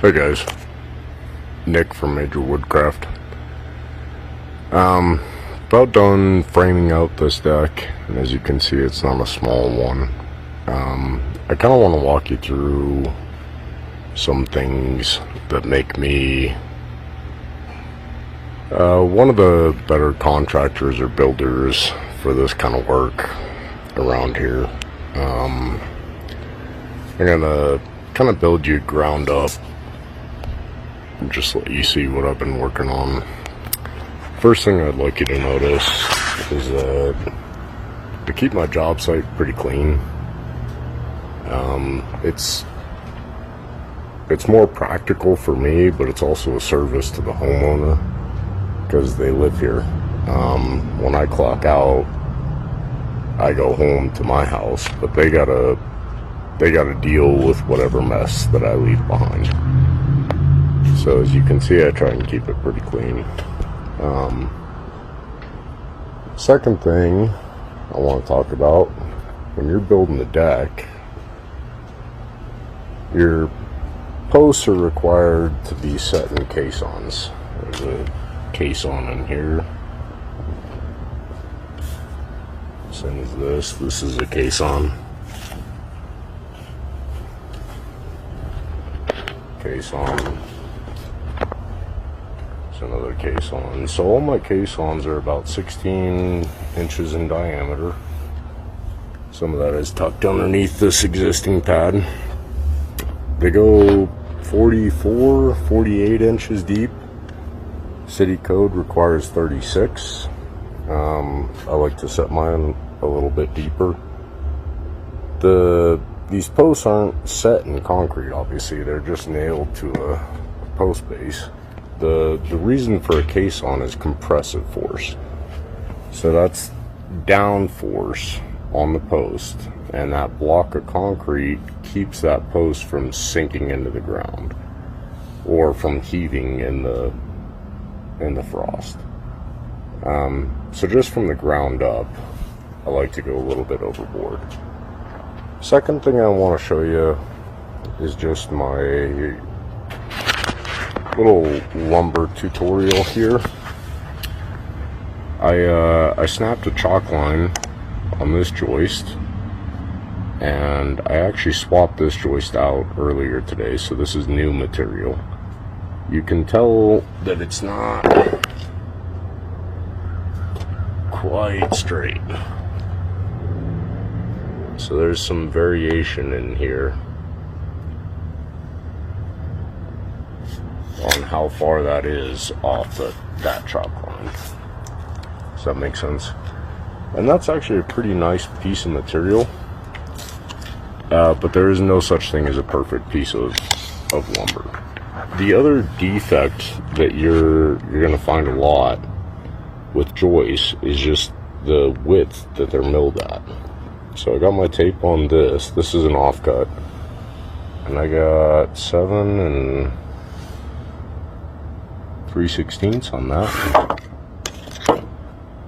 Hey guys, Nick from Major Woodcraft. About done framing out this deck, and as you can see, it's not a small one. I kind of want to walk you through some things that make me one of the better contractors or builders for this kind of work around here. I'm gonna kind of build you ground up and just let you see what I've been working on. First thing I'd like you to notice is that to keep my job site pretty clean. It's more practical for me, but it's also a service to the homeowner because they live here. When I clock out, I go home to my house, but they gotta deal with whatever mess that I leave behind. So as you can see, I try and keep it pretty clean. Second thing I want to talk about, when you're building the deck, your posts are required to be set in caissons. There's a caisson in here. Same as this. This is a caisson. Caisson. Another caisson. So all my caissons are about 16 inches in diameter. Some of that is tucked underneath this existing pad. They go 44, 48 inches deep. City code requires 36. I like to set mine a little bit deeper. These posts aren't set in concrete, obviously. They're just nailed to a post base. The reason for a caisson is compressive force. So that's down force on the post, and that block of concrete keeps that post from sinking into the ground or from heaving in the frost. So just from the ground up, I like to go a little bit overboard. Second thing I want to show you is just my little lumber tutorial here. I snapped a chalk line on this joist, and I actually swapped this joist out earlier today, so this is new material. You can tell that it's not quite straight, so there's some variation in here on how far that is off that chalk line. Does that make sense? And that's actually a pretty nice piece of material, but there is no such thing as a perfect piece of lumber. The other defect that you're gonna find a lot with joists is just the width that they're milled at. So I got my tape on this. This is an offcut, and I got 7 3/16 on that.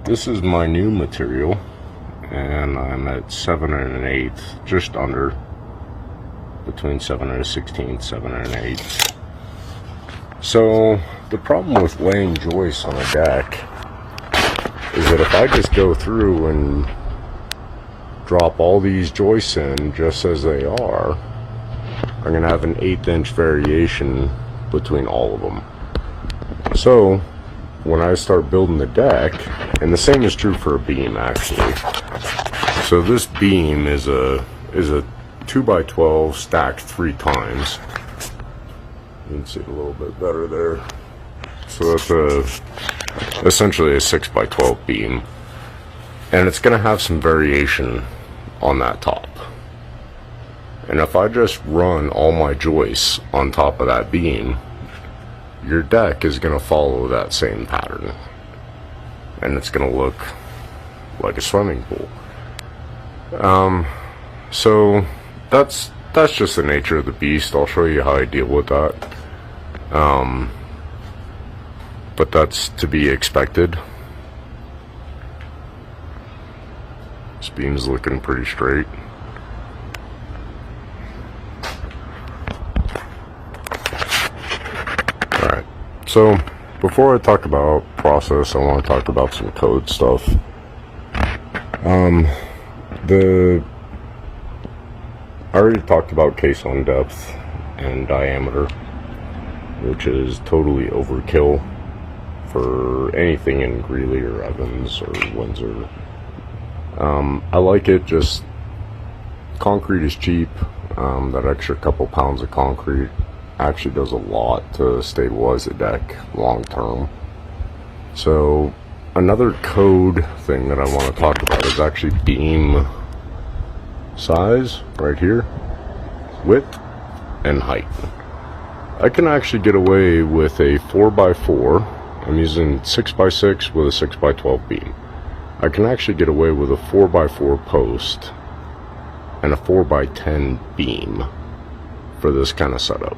This is my new material, and I'm at 7 1/8, just under, between 7 1/16, 7 1/8. So the problem with laying joists on a deck is that if I just go through and drop all these joists in just as they are, I'm gonna have an 1/8 inch variation between all of them. So when I start building the deck, and the same is true for a beam actually. So this beam is a 2x12 stacked 3 times. You can see it a little bit better there. So that's essentially a 6x12 beam, and it's going to have some variation on that top. And if I just run all my joists on top of that beam, your deck is going to follow that same pattern, and it's going to look like a swimming pool. So that's just the nature of the beast. I'll show you how I deal with that, but that's to be expected. This beam's looking pretty straight. So before I talk about process, I want to talk about some code stuff. I already talked about caisson depth and diameter, which is totally overkill for anything in Greeley or Evans or Windsor. I like it, just concrete is cheap. That extra couple pounds of concrete actually does a lot to stabilize the deck long term. So another code thing that I want to talk about is actually beam size right here, width and height. I can actually get away with a 4x4. I'm using 6x6 with a 6x12 beam. I can actually get away with a 4x4 post and a 4x10 beam for this kind of setup.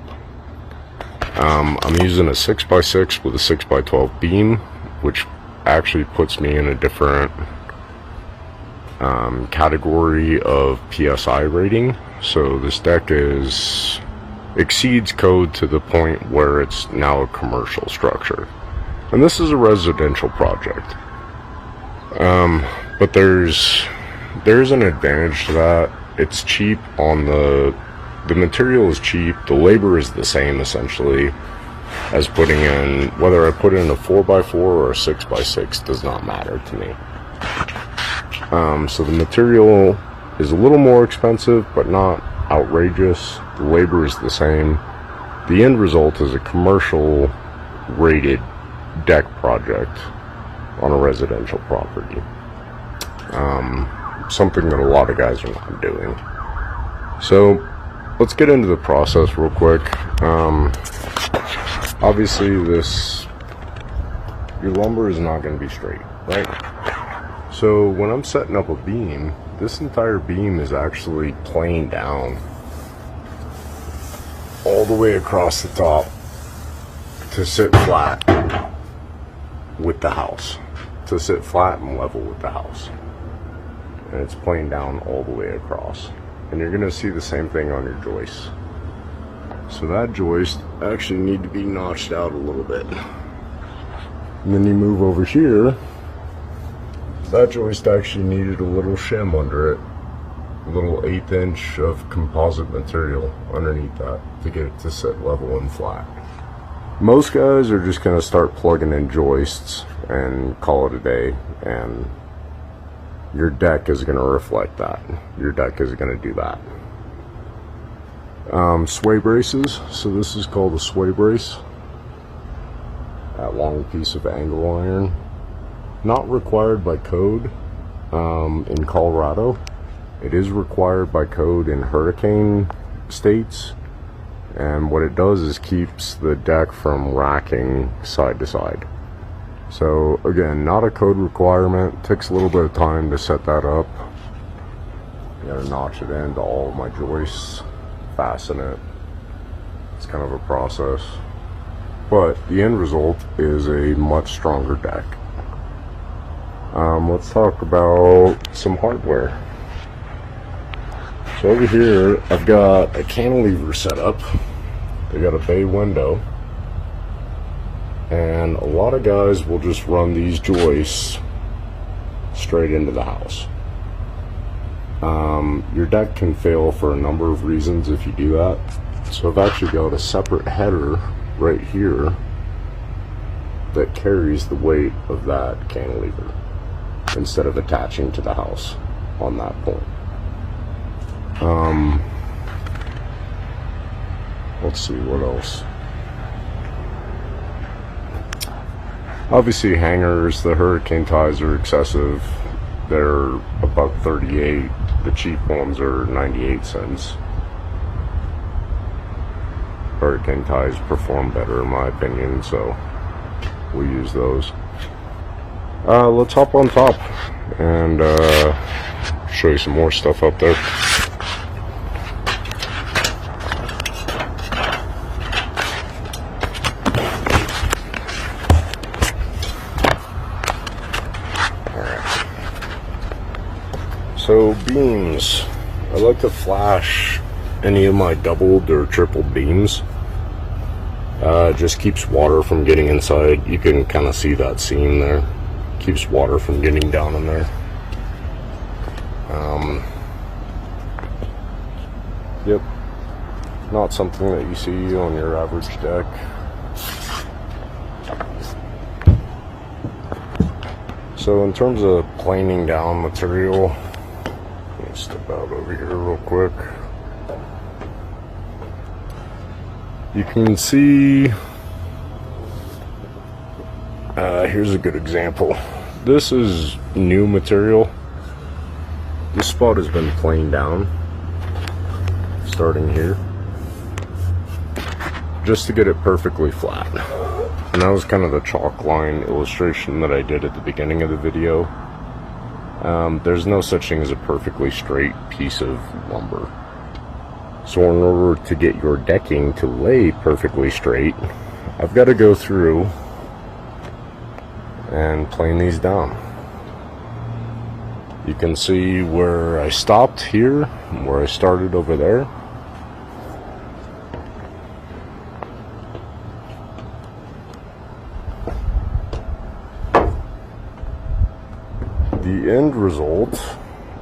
I'm using a 6x6 with a 6x12 beam, which actually puts me in a different category of PSI rating. So this deck exceeds code to the point where it's now a commercial structure, and this is a residential project. But there's an advantage to that. It's cheap on the material is cheap. The labor is the same essentially as putting in, whether I put in a 4x4 or a 6x6 does not matter to me. So the material is a little more expensive, but not outrageous. The labor is the same. The end result is a commercial rated deck project on a residential property. Something that a lot of guys are not doing. So let's get into the process real quick. Obviously your lumber is not going to be straight, right? So when I'm setting up a beam, this entire beam is actually planed down all the way across the top to sit flat with the house, to sit flat and level with the house. And it's planed down all the way across. And you're gonna see the same thing on your joists. So that joist actually need to be notched out a little bit. And then you move over here, that joist actually needed a little shim under it, a little 1/8 inch of composite material underneath that to get it to sit level and flat. Most guys are just gonna start plugging in joists and call it a day, and your deck is going to reflect that. Your deck is going to do that. Sway braces. So this is called a sway brace. That long piece of angle iron. Not required by code in Colorado. It is required by code in hurricane states. And what it does is keeps the deck from racking side to side. So again, not a code requirement. Takes a little bit of time to set that up. You gotta notch it into all of my joists, fasten it. It's kind of a process, but the end result is a much stronger deck. Let's talk about some hardware. So over here, I've got a cantilever set up. They got a bay window. And a lot of guys will just run these joists straight into the house. Your deck can fail for a number of reasons if you do that. So I've actually got a separate header right here that carries the weight of that cantilever instead of attaching to the house on that point. Let's see what else. Obviously hangers, the hurricane ties are excessive. They're $1.38. The cheap ones are 98 cents. Hurricane ties perform better in my opinion, so we use those. Let's hop on top and show you some more stuff up there. So beams, I like to flash any of my doubled or tripled beams Just keeps water from getting inside. You can kind of see that seam there. Keeps water from getting down in there. Yep. Not something that you see on your average deck. So in terms of planing down material, let me step out over here real quick. You can see, here's a good example. This is new material. This spot has been planed down, starting here, just to get it perfectly flat. And that was kind of the chalk line illustration that I did at the beginning of the video. There's no such thing as a perfectly straight piece of lumber. So in order to get your decking to lay perfectly straight, I've got to go through and plane these down. You can see where I stopped here and where I started over there. The end result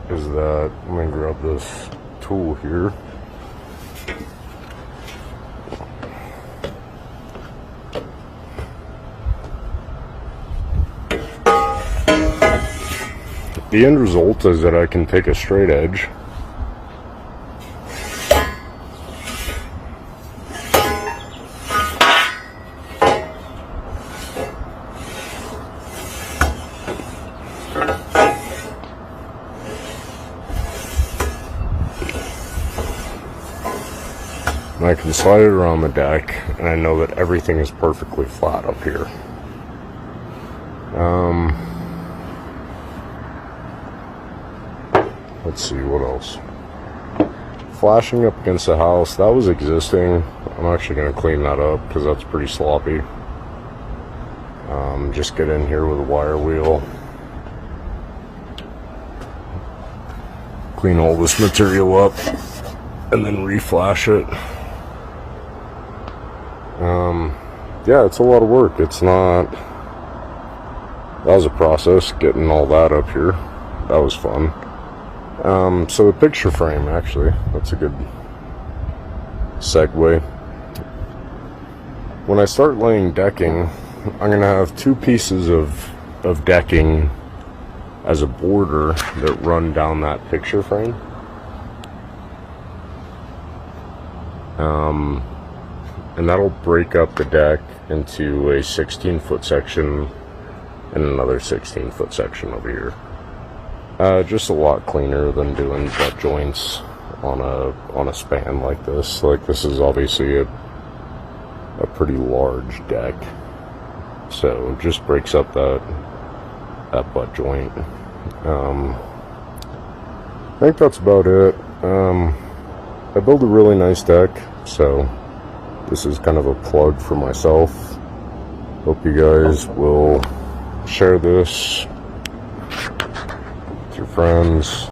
is that, let me grab this tool here. The end result is that I can take a straight edge and I can slide it around the deck, and I know that everything is perfectly flat up here. Let's see, what else? Flashing up against the house, that was existing. I'm actually going to clean that up because that's pretty sloppy. Just get in here with a wire wheel. Clean all this material up and then reflash it. Yeah, it's a lot of work. It's not... That was a process, getting all that up here. That was fun. So the picture frame, actually, that's a good segue. When I start laying decking, I'm going to have two pieces of decking as a border that run down that picture frame. And that'll break up the deck into a 16-foot section and another 16-foot section over here. Just a lot cleaner than doing butt joints on a span like this. Like, this is obviously a pretty large deck, so it just breaks up that butt joint. I think that's about it. I build a really nice deck, so this is kind of a plug for myself. Hope you guys will share this with your friends.